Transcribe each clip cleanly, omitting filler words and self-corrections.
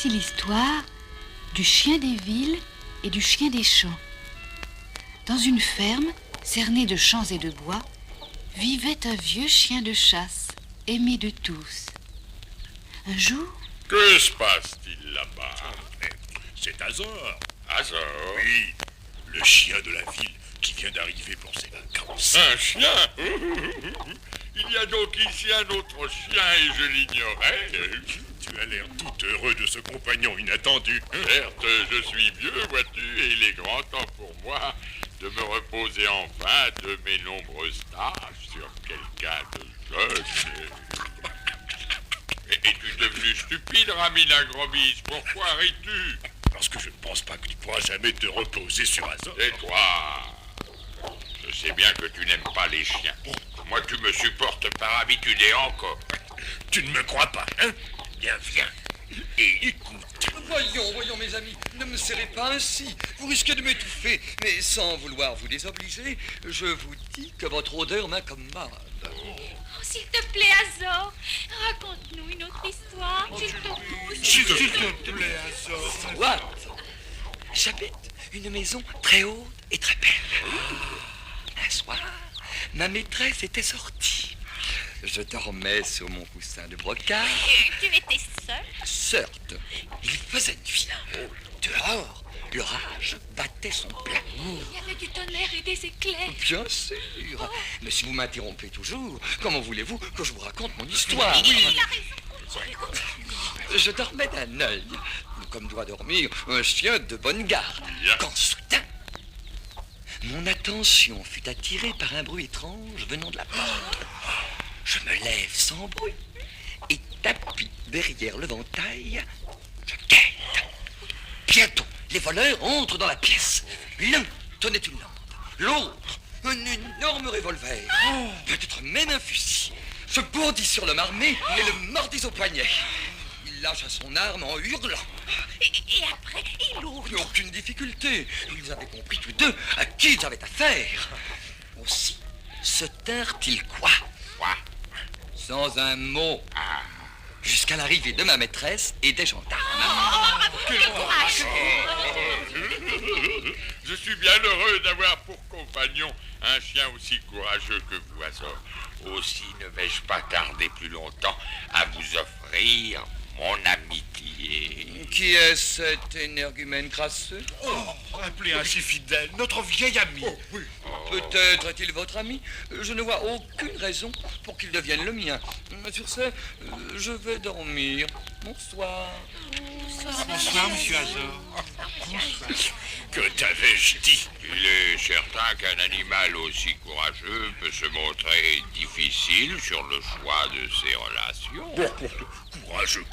Voici l'histoire du chien des villes et du chien des champs. Dans une ferme, cernée de champs et de bois, vivait un vieux chien de chasse, aimé de tous. Un jour... Que se passe-t-il là-bas? C'est Azor. Azor? Oui, le chien de la ville qui vient d'arriver pour ses vacances. Un chien? Il y a donc ici un autre chien et je l'ignorais. Tu as l'air tout heureux de ce compagnon inattendu. Certes, je suis vieux, vois-tu, et il est grand temps pour moi de me reposer enfin de mes nombreuses tâches sur quelqu'un de jeune. Es-tu devenu stupide, Ramina Grobis? Pourquoi ris-tu? Parce que je ne pense pas que tu pourras jamais te reposer sur Azor. Et toi? Je sais bien que tu n'aimes pas les chiens. Moi, tu me supportes par habitude et encore. Tu ne me crois pas, hein? Bien, viens. Et écoute. Voyons, mes amis, ne me serrez pas ainsi. Vous risquez de m'étouffer. Mais sans vouloir vous désobliger, je vous dis que votre odeur m'accommode. Oh, s'il te plaît, Azor, raconte-nous une autre histoire, s'il te plaît. S'il te plaît, Azor. Soit. J'habite une maison très haute et très belle. Un soir, ma maîtresse était sortie. Je dormais sur mon coussin de brocart. Tu étais seul? Certes, il faisait nuit. Dehors, l'orage battait son plein. Il y avait du tonnerre et des éclairs. Bien sûr. Mais si vous m'interrompez toujours, comment voulez-vous que je vous raconte mon histoire? Il a raison. Je dormais d'un œil, comme doit dormir un chien de bonne garde, quand soudain, mon attention fut attirée par un bruit étrange venant de la porte. Je me lève sans bruit et tapis derrière le ventail, je guette. Bientôt, les voleurs entrent dans la pièce. L'un tenait une lampe, l'autre un énorme revolver, peut-être même un fusil. Je bondis sur l'homme armé et le mordis au poignet. Il lâcha son arme en hurlant. Et après, il ouvre. Aucune difficulté. Ils avaient compris tous deux à qui ils avaient affaire. Aussi se tinrent-ils quoi? Sans un mot. Jusqu'à l'arrivée de ma maîtresse et des gendarmes. Quel courage! Je suis bien heureux d'avoir pour compagnon un chien aussi courageux que vous, Azor. Aussi ne vais-je pas tarder plus longtemps à vous offrir mon amitié. Qui est cet énergumène crasseux? Appelez ainsi fidèle, notre vieil ami. Peut-être est-il votre ami. Je ne vois aucune raison pour qu'il devienne le mien. Sur ce, je vais dormir. Bonsoir. Bonsoir, monsieur Azor. Que t'avais-je dit? Il est certain qu'un animal aussi courageux peut se montrer difficile sur le choix de ses relations. Courageux.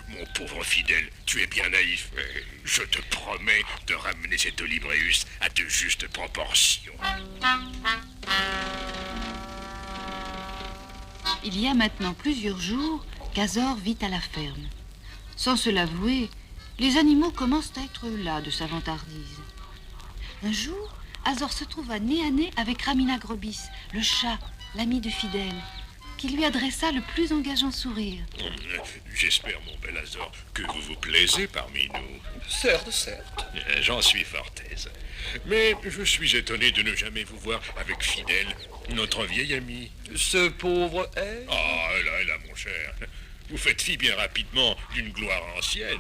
Mon pauvre fidèle, tu es bien naïf. Je te promets de ramener cet Olibreus à de justes proportions. Il y a maintenant plusieurs jours qu'Azor vit à la ferme. Sans se l'avouer, les animaux commencent à être las de sa vantardise. Un jour, Azor se trouva nez à nez avec Ramina Grobis, le chat, l'ami de Fidèle, qui lui adressa le plus engageant sourire. J'espère, mon bel Azor, que vous vous plaisez parmi nous. Certes. J'en suis fort aise. Mais je suis étonné de ne jamais vous voir avec Fidèle, notre vieil ami. Ce pauvre est... Ah, là, mon cher. Vous faites fi bien rapidement d'une gloire ancienne.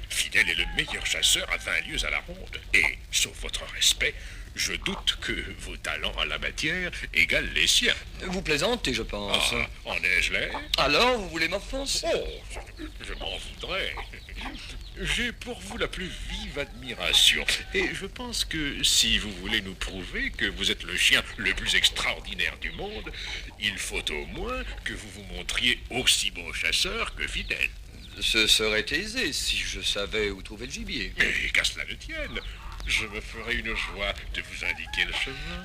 Fidèle est le meilleur chasseur à 20 lieues à la ronde. Et, sauf votre respect, je doute que vos talents en la matière égalent les siens. Vous plaisantez, je pense. En ai-je l'air? Alors, vous voulez m'offenser? Oh, je m'en voudrais. J'ai pour vous la plus vive admiration. Et je pense que si vous voulez nous prouver que vous êtes le chien le plus extraordinaire du monde, il faut au moins que vous vous montriez aussi bon chasseur que fidèle. Ce serait aisé si je savais où trouver le gibier. Et qu'à cela ne tienne, je me ferai une joie de vous indiquer le chemin.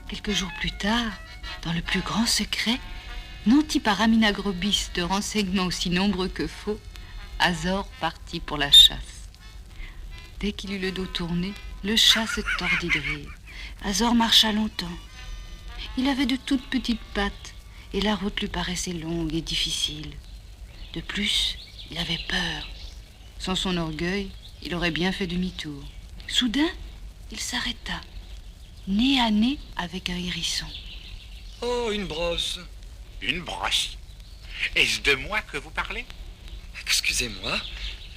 Quelques jours plus tard, dans le plus grand secret, nanti par Ramina Grobis de renseignements aussi nombreux que faux, Azor partit pour la chasse. Dès qu'il eut le dos tourné, le chat se tordit de rire. Azor marcha longtemps. Il avait de toutes petites pattes et la route lui paraissait longue et difficile. De plus, il avait peur. Sans son orgueil, il aurait bien fait demi-tour. Soudain, il s'arrêta, nez à nez avec un hérisson. Oh, une brosse. Une brosse. Est-ce de moi que vous parlez? Excusez-moi,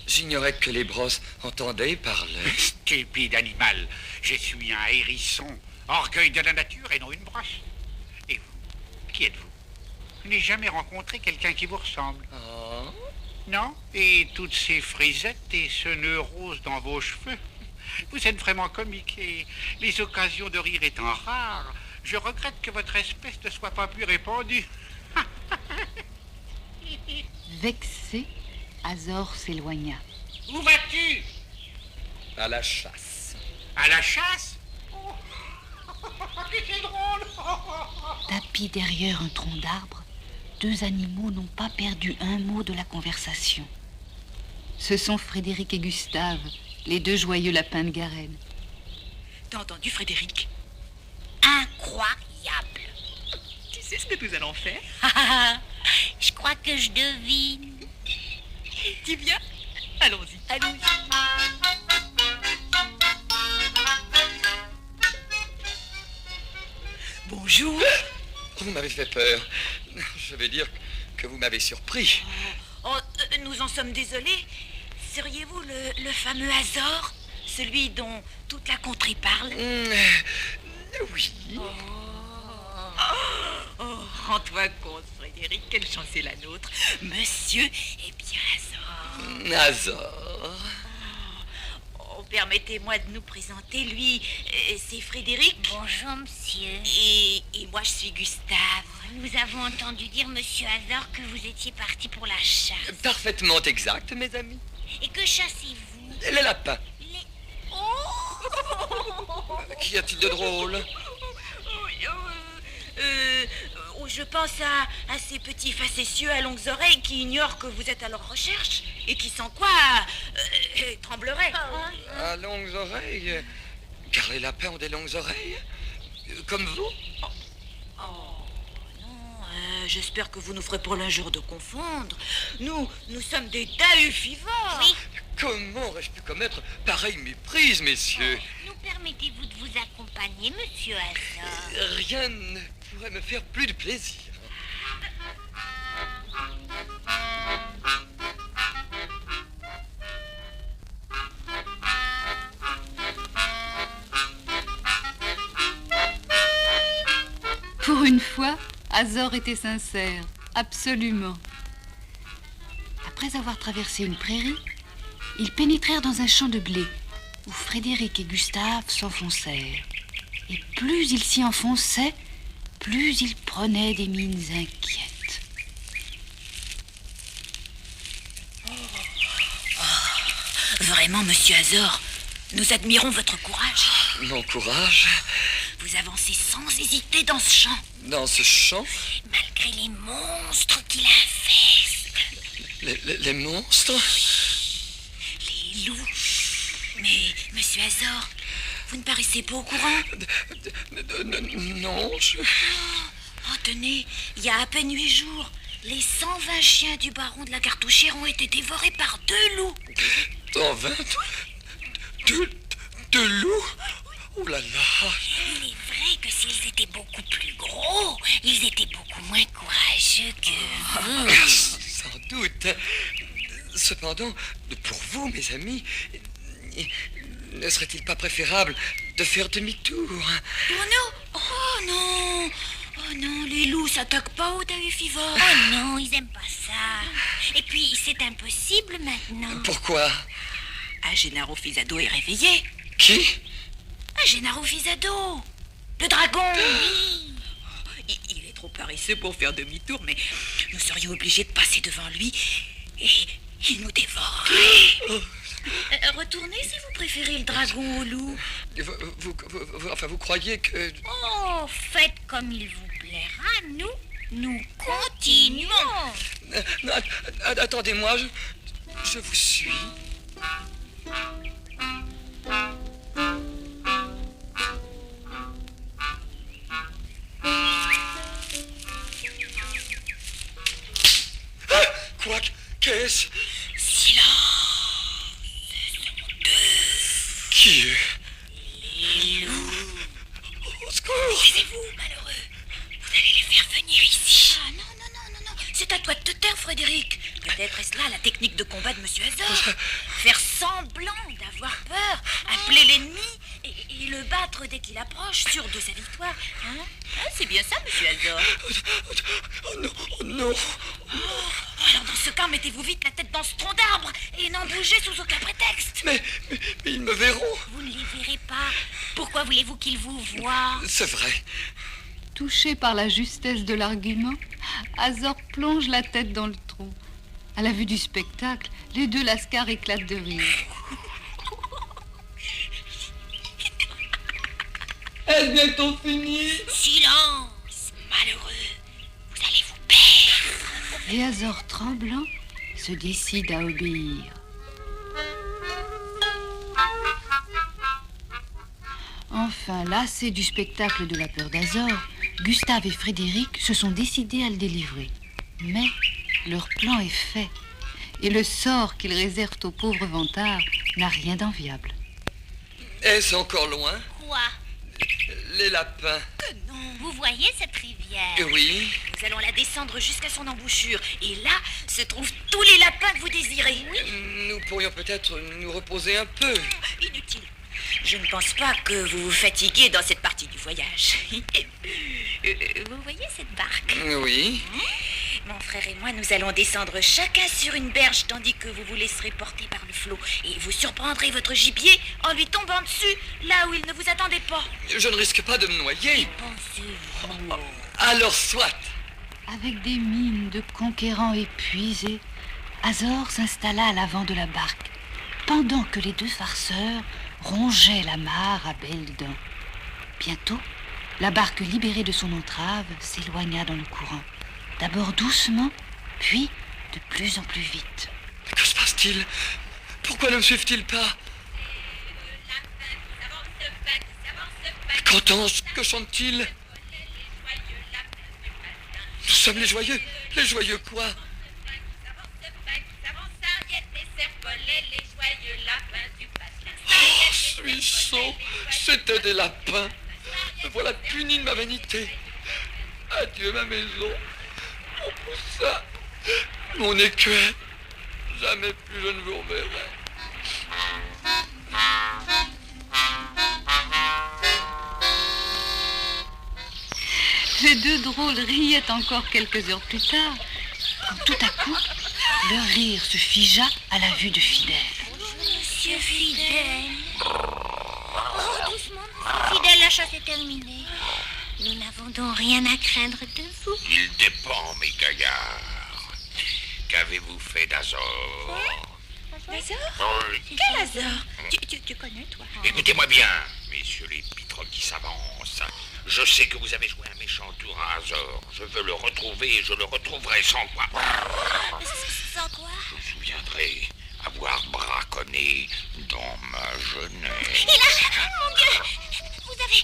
j'ignorais que les brosses entendaient et parlaient. Stupide animal. Je suis un hérisson, orgueil de la nature et non une brosse. Et vous, qui êtes-vous? Je n'ai jamais rencontré quelqu'un qui vous ressemble. Oh. Non? Et toutes ces frisettes et ce nœud rose dans vos cheveux. Vous êtes vraiment comique et les occasions de rire étant rares, je regrette que votre espèce ne soit pas plus répandue. Vexé, Azor s'éloigna. Où vas-tu? À la chasse. À la chasse? Oh, que c'est drôle! Tapis derrière un tronc d'arbre, deux animaux n'ont pas perdu un mot de la conversation. Ce sont Frédéric et Gustave, les deux joyeux lapins de Garenne. T'as entendu, Frédéric? Incroyable. Tu sais ce que nous allons faire? Je crois que je devine. Dis bien. Allons-y. Allons-y. Bonjour. Vous m'avez fait peur. Je vais dire que vous m'avez surpris. Oh, nous en sommes désolés. Seriez-vous le fameux Azor? Celui dont toute la contrée parle? Oui. Oh, rends-toi compte, Frédéric, quelle chance est la nôtre. Monsieur est bien Azor. Azor. Oh, permettez-moi de nous présenter. Lui, c'est Frédéric. Bonjour, monsieur. Et moi, je suis Gustave. Nous avons entendu dire, monsieur Azor, que vous étiez parti pour la chasse. Parfaitement exact, mes amis. Et que chassez-vous? Les lapins. Les... Oh! Qu'y a-t-il de drôle? Je pense à ces petits facétieux à longues oreilles qui ignorent que vous êtes à leur recherche et qui sans quoi trembleraient. À longues oreilles. Car les lapins ont des longues oreilles. Comme vous. J'espère que vous nous ferez pour l'injure de confondre. Nous sommes des dauphinivores. Oui. Comment aurais-je pu commettre pareille méprise, messieurs? Nous permettez-vous de vous accompagner, monsieur Azor? Rien ne pourrait me faire plus de plaisir. Pour une fois, Azor était sincère, absolument. Après avoir traversé une prairie, ils pénétrèrent dans un champ de blé, où Frédéric et Gustave s'enfoncèrent. Et plus ils s'y enfonçaient, plus ils prenaient des mines inquiètes. Vraiment, monsieur Azor, nous admirons votre courage. Mon courage? Vous avancez sans hésiter dans ce champ. Dans ce champ? Malgré les monstres qui l'infestent. Les monstres? Les loups. Mais, monsieur Azor, vous ne paraissez pas au courant? Non, je... Oh, tenez, il y a à peine 8 jours, les 120 chiens du baron de la Cartouchière ont été dévorés par 2 loups. 120? Deux loups? Oh là là! Il est vrai que s'ils étaient beaucoup plus gros, ils étaient beaucoup moins courageux que vous. Sans doute. Cependant, pour vous, mes amis, ne serait-il pas préférable de faire demi-tour? Pour nous? Oh non! Oh non, les loups s'attaquent pas aux dauphinivores. Oh non, ils aiment pas ça. Et puis, c'est impossible maintenant. Pourquoi? Gennaro Fisado est réveillé. Qui? Gennaro Fisado, le dragon. Oui. Il est trop paresseux pour faire demi-tour, mais nous serions obligés de passer devant lui et il nous dévorerait. Retournez si vous préférez le dragon au loup. Vous croyez que... Oh, faites comme il vous plaira. Nous continuons. Attendez-moi, je vous suis. est-ce? Silence. Qui est? Les loups. Au secours! Taisez-vous, malheureux. Vous allez les faire venir ici. Ah, non. C'est à toi de te taire, Frédéric. Peut-être est-ce là la technique de combat de Monsieur Azor. Faire semblant d'avoir peur, appeler l'ennemi et le battre dès qu'il approche, sûr de sa victoire. Hein? Ah, c'est bien ça, Monsieur Azor. Oh non, oh non! Alors dans ce cas, mettez-vous vite la tête dans ce tronc d'arbre et n'en bougez sous aucun prétexte. Mais ils me verront. Vous ne les verrez pas. Pourquoi voulez-vous qu'ils vous voient? C'est vrai. Touché par la justesse de l'argument, Azor plonge la tête dans le tronc. À la vue du spectacle, les deux lascars éclatent de rire. Est-ce bientôt fini? Silence, malheureux. Vous allez vous perdre. Et Azor, tremblant, se décide à obéir. Enfin, lassés du spectacle de la peur d'Azor, Gustave et Frédéric se sont décidés à le délivrer. Mais leur plan est fait, et le sort qu'ils réservent au pauvre vantard n'a rien d'enviable. Est-ce encore loin? Quoi? Les lapins. Que non. Vous voyez cette rivière? Oui. Nous allons la descendre jusqu'à son embouchure. Et là se trouvent tous les lapins que vous désirez. Oui. Nous pourrions peut-être nous reposer un peu. Inutile. Je ne pense pas que vous vous fatiguez dans cette partie du voyage. Vous voyez cette barque? Oui. Mon frère et moi, nous allons descendre chacun sur une berge tandis que vous vous laisserez porter par le flot. Et vous surprendrez votre gibier en lui tombant dessus, là où il ne vous attendait pas. Je ne risque pas de me noyer. Pensez-vous. Alors soit. Avec des mines de conquérants épuisés, Azor s'installa à l'avant de la barque, pendant que les deux farceurs rongeaient la mare à belles dents. Bientôt, la barque libérée de son entrave s'éloigna dans le courant. D'abord doucement, puis de plus en plus vite. Que se passe-t-il? Pourquoi ne me suivent-ils pas? Qu'entends-je? Que chantent-ils? Nous sommes les joyeux. Les joyeux quoi? Oh, suis sot. C'était des lapins. Me voilà puni de ma vanité. Adieu ma maison. Mon poussin. Mon écuelle. Jamais plus je ne vous reverrai. Les deux drôles riaient encore quelques heures plus tard, quand tout à coup, leur rire se figea à la vue de Fidèle. Monsieur Fidèle. Oh, doucement. Fidèle, la chasse est terminée. Nous n'avons donc rien à craindre de vous. Il dépend, mes gaillards. Qu'avez-vous fait d'Azor? Azor? Oui. Quel Azor? Tu connais, toi? Écoutez-moi bien, messieurs les pitres qui s'avancent. Je sais que vous avez joué un méchant tour à Azor. Je veux le retrouver et je le retrouverai sans quoi. Sans quoi? Je me souviendrai avoir braconné dans ma jeunesse. Et là, mon Dieu, vous avez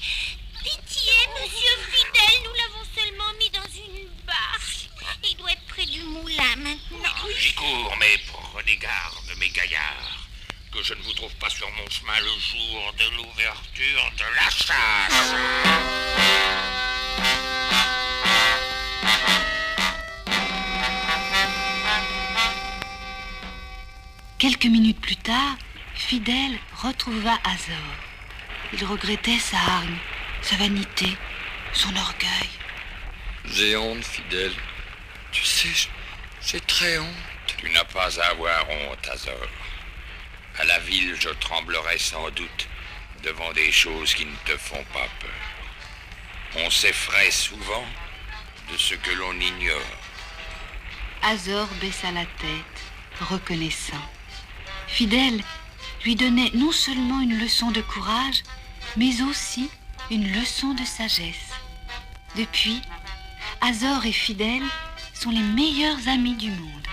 pitié, monsieur Fidèle. Nous l'avons seulement mis dans une barque. Il doit être près du moulin maintenant. J'y cours, mais prenez garde, mes gaillards, que je ne vous trouve pas sur mon chemin le jour de l'ouverture de la chasse. Quelques minutes plus tard, Fidèle retrouva Azor. Il regrettait sa hargne, sa vanité, son orgueil. J'ai honte, Fidèle. Tu sais, j'ai très honte. Tu n'as pas à avoir honte, Azor. À la ville, je tremblerai sans doute devant des choses qui ne te font pas peur. On s'effraie souvent de ce que l'on ignore. Azor baissa la tête, reconnaissant. Fidèle lui donnait non seulement une leçon de courage, mais aussi une leçon de sagesse. Depuis, Azor et Fidèle sont les meilleurs amis du monde.